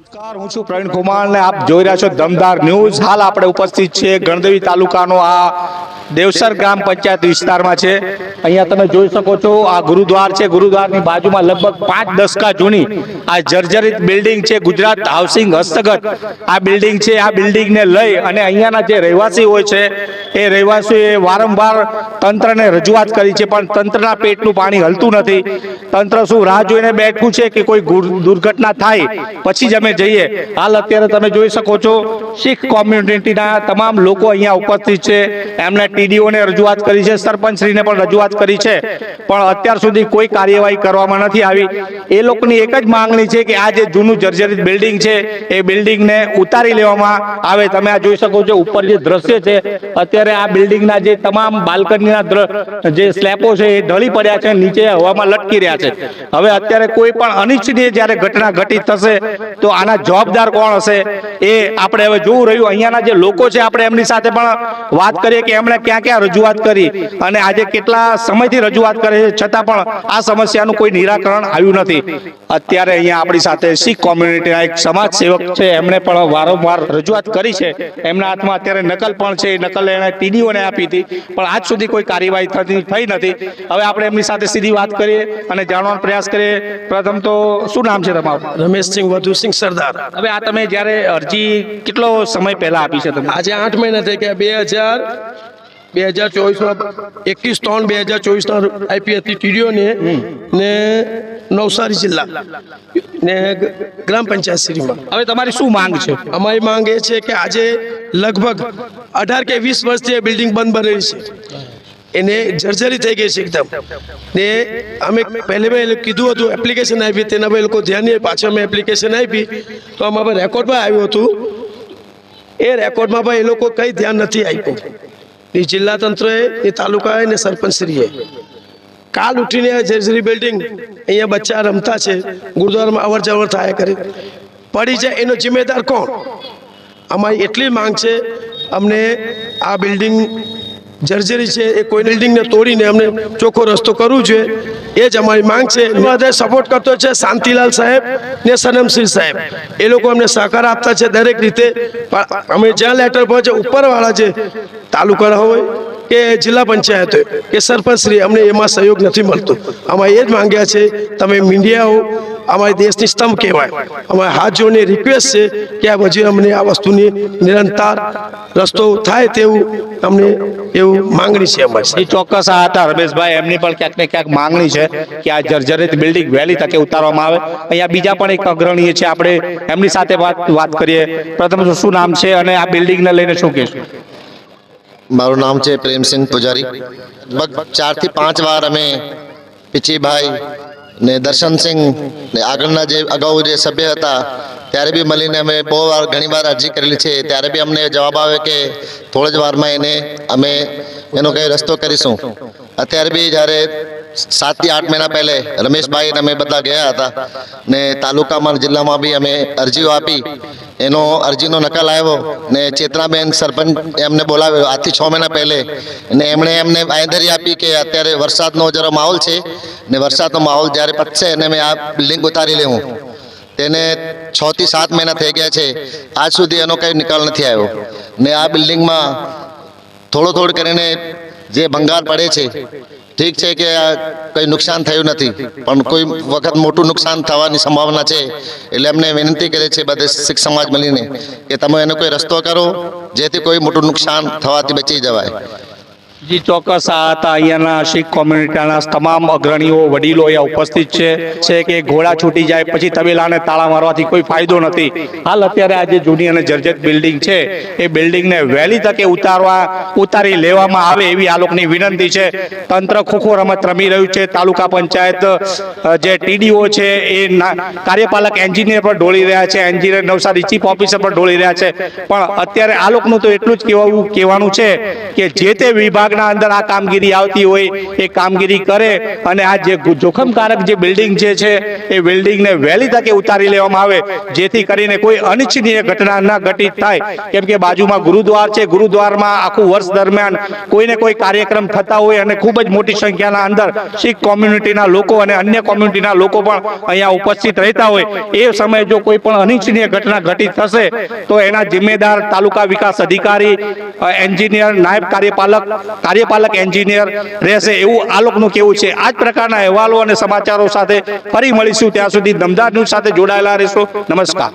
નમસ્કાર, હું છું પ્રવીણ કુમાર ને આપ જોઈ રહ્યા છો દમદાર ન્યૂઝ। હાલ આપણે ઉપસ્થિત છે ગણદેવી તાલુકાનો આ દેવસર ગ્રામ પંચાયત વિસ્તારમાં છે। અહીંયા તમે જોઈ શકો છો આ ગુરુદ્વાર છે। ગુરુદ્વારની બાજુમાં લગભગ 5 દશકા જૂની આ જર્જરિત બિલ્ડિંગ છે। ગુજરાત હાઉસિંગ હસ્તગત આ બિલ્ડિંગ છે। આ બિલ્ડિંગને લઈ અને અહીંયાના જે રહેવાસી હોય છે એ રહેવાસીઓએ વારંવાર તંત્રને રજૂઆત કરી છે, પણ તંત્રના પેટનું પાણી હલતું નથી। તંત્ર શું રાહ જોઈને બેઠું છે કે કોઈ દુર્ઘટના થાય પછી જ અમે જઈએ। હાલ અત્યારે તમે જોઈ શકો છો શીખ કોમ્યુનિટીના તમામ લોકો અહીંયા ઉપસ્થિત છે। એમને ટીડીઓને રજૂઆત કરી છે, સરપંચશ્રીને પણ રજૂઆત કરી છે, પણ અત્યાર સુધી કોઈ કાર્યવાહી કરવામાં નથી આવી। એ લોકોની એક જ માંગણી છે કે આ જે જૂનું જર્જરિત બિલ્ડિંગ છે એ બિલ્ડિંગને ઉતારી લેવામાં આવે। તમે આ જોઈ શકો છો ઉપર જે દ્રશ્ય છે, અત્યારે આ બિલ્ડિંગના જે તમામ બાલ્કનીના જે સ્લેબો છે એ ઢળી પડ્યા છે, નીચે હવામાં લટકી રહ્યા છે। હવે અત્યારે કોઈ પણ અનિચ્છનીય જ્યારે ઘટના ઘટિત થશે તો આના જવાબદાર કોણ હશે એ આપણે હવે જોવું રહ્યું। અહીંયાના જે લોકો છે આપણે એમની સાથે પણ વાત કરીએ કે એમણે ક્યાં ક્યાં રજૂઆત કરી અને આજે કેટલા સમયથી રજૂઆત કરે છે, છતાં પણ આ સમસ્યાનું કોઈ નિરાકરણ આવ્યું નથી। અત્યારે અહીંયા આપણી સાથે શીખ કોમ્યુનિટીના એક સમાજ સેવક છે, એમણે પણ વારંવાર રજૂઆત કરી છે। એમના હાથમાં અત્યારે નકલ પણ છે, એ નકલ એણે ટીડીઓને આપી હતી, પણ આજ સુધી કોઈ કાર્યવાહી થઈ નથી। હવે આપણે એમની સાથે સીધી વાત કરીએ અને જાણવાનો પ્રયાસ કરીએ। પ્રથમ તો શું નામ છે તમારું? રમેશસિંહ વધુસિંહ સરદાર। હવે આ તમે જ્યારે અરજી કેટલો સમય પહેલા આપી છે તમે? આજે 8 મહિના થઈ ગયા। 2024 આપી હતી ટીડીઓને ને નવસારી જિલ્લા ને ગ્રામ પંચાયત શ્રીમાં। હવે તમારી શું માંગ છે? અમારી માંગ એ છે કે આજે લગભગ 18 કે 20 વર્ષથી બિલ્ડિંગ બંધ બનેલી છે, એને જર્જરી થઈ ગઈ છે એકદમ। ને અમે પહેલે કીધું હતું, એપ્લિકેશન આપી, તેના પર લોકો ધ્યાન નહીં, પાછળ અમે એપ્લિકેશન આપી તો અમારા પર રેકોર્ડમાં આવ્યું હતું। એ રેકોર્ડમાં પણ એ લોકો કંઈ ધ્યાન નથી આપ્યું। એ જિલ્લા તંત્રએ, એ તાલુકાએ ને સરપંચશ્રીએ કાલ ઉઠીને આ જર્જરી બિલ્ડિંગ અહીંયા બચ્ચા રમતા છે, ગુરુદ્વારામાં અવર જવર થાય કરી પડી જાય, એનો જિમ્મેદાર કોણ? અમારી એટલી માંગ છે, અમને આ બિલ્ડિંગ જર્જરી છે એ કોઈ બિલ્ડિંગને તોડીને અમને ચોખ્ખો રસ્તો કરવો જોઈએ, એ જ અમારી માંગ છે। બધા સપોર્ટ કરતો છે શાંતિલાલ સાહેબ ને સનમસિંહ સાહેબ, એ લોકો અમને સહકાર આપતા છે દરેક રીતે। પણ અમે જ્યાં લેટર પહોંચે ઉપરવાળા જે તાલુકા હોય કે જિલ્લા પંચાયત હોય કે સરપંચશ્રી, અમને એમાં સહયોગ નથી મળતો। અમારે એ જ માંગ્યા છે, તમે મીડિયાઓ અમારી દેશની સ્તંભ કહેવાય, અમારે હાથ જોડને રિક્વેસ્ટ છે કે આ પછી અમને આ વસ્તુની નિરંતર રસ્તો થાય તેવું અમને એવું માંગણી છે અમારી। ચોક્કસ આ હતા રમેશભાઈ, એમની પણ ક્યાંક ને ક્યાંક માંગણી છે કે આ જર્જરિત બિલ્ડિંગ વહેલી તકે ઉતારવામાં આવે। અહીંયા બીજા પણ એક અગ્રણીય છે, આપણે એમની સાથે વાત કરીએ। પ્રથમ શું નામ છે અને આ બિલ્ડિંગને લઈને શું કહેશો? મારું નામ છે પ્રેમસિંહ પૂજારી। લગભગ 4 થી 5 વાર અમે પિચીભાઈ ને દર્શનસિંહ ને આગળના જે અગાઉ જે સભ્ય હતા ત્યારે બી મળીને અમે બહુ વાર ઘણી વાર અરજી કરેલી છે, ત્યારે બી અમને જવાબ આવે કે થોડી જ વારમાં એને અમે એનો કંઈ રસ્તો કરીશું। અત્યારે બી જ્યારે 7 થી 8 મહિના પહેલે રમેશભાઈ અને અમે બધા ગયા હતા ને તાલુકામાં જિલ્લામાં બી અમે અરજીઓ આપી, એનો અરજીનો નકલ આવ્યો ને ચેતનાબેન સરપંચ એમને બોલાવ્યો આજથી 6 મહિના પહેલે, ને એમણે એમને બાંયધરી આપી કે અત્યારે વરસાદનો જરા માહોલ છે ને વરસાદનો માહોલ જ્યારે પતશે અને અમે આ બિલ્ડિંગ ઉતારી લેવું। તેને 6 થી 7 મહિના થઈ ગયા છે, આજ સુધી એનો કંઈ નિકાલ નથી આવ્યો ને આ બિલ્ડિંગમાં થોડું કરીને જે ભંગાર પડે છે, ઠીક છે કે કંઈ નુકસાન થયું નથી, પણ કોઈ વખત મોટું નુકસાન થવાની સંભાવના છે। એટલે એમને વિનંતી કરે છે બધે શીખ સમાજ મળીને કે તમે એનો કોઈ રસ્તો કરો જેથી કોઈ મોટું નુકસાન થવાથી બચી જવાય। જી ચોક્કસ આ હતા અહીંયાના શીખ કોમ્યુનિટીના તમામ અગ્રણીઓ, વડીલો અહીંયા ઉપસ્થિત છે કે ઘોડા છૂટી જાય પછી તબેલાને તાળા મારવાથી કોઈ ફાયદો નથી। હાલ અત્યારે આ જે જૂની અને જર્જરિત બિલ્ડિંગ છે એ બિલ્ડિંગને વહેલી તકે ઉતારી લેવામાં આવે એવી આ લોકોની વિનંતી છે। તંત્ર ખોખો રમત રમી રહ્યું છે। તાલુકા પંચાયત જે ટીડીઓ છે એ કાર્યપાલક એન્જિનિયર પર ઢોળી રહ્યા છે, એન્જિનિયર નવસારી ચીફ ઓફિસર પર ઢોળી રહ્યા છે, પણ અત્યારે આ લોકોનું તો એટલું જ કહેવાનું છે કે જે તે વિભાગ વિભાગના અંદર આ કામગીરી આવતી હોય એ કામગીરી કરે અને આ જે જોખમકારક જે બિલ્ડિંગ જે છે એ બિલ્ડિંગને વહેલી તકે ઉતારી લેવામાં આવે, જેથી કરીને કોઈ અનિચ્છનીય ઘટના ન ઘટિત થાય. કેમ કે બાજુમાં ગુરુદ્વાર છે, ગુરુદ્વારમાં આખું વર્ષ દરમિયાન કોઈને કોઈ કાર્યક્રમ થતા હોય અને ખૂબ જ મોટી સંખ્યાના અંદર શીખ કોમ્યુનિટીના લોકો અને અન્ય કોમ્યુનિટીના લોકો પણ અહીંયા ઉપસ્થિત રહેતા હોય. એ સમયે જો કોઈ પણ અનિચ્છનીય ઘટના ઘટિત થશે તો એના જિમ્મેદાર તાલુકા વિકાસ અધિકારી, એન્જિનિયર, નાયબ કાર્યપાલક એન્જિનિયર રહેશે, એવું આ લોકોનું કેવું છે. આ જ પ્રકારના અહેવાલો અને સમાચારો સાથે ફરી મળીશું. ત્યાં સુધી દમદાર ન્યૂઝ સાથે જોડાયેલા રહેશો. નમસ્કાર.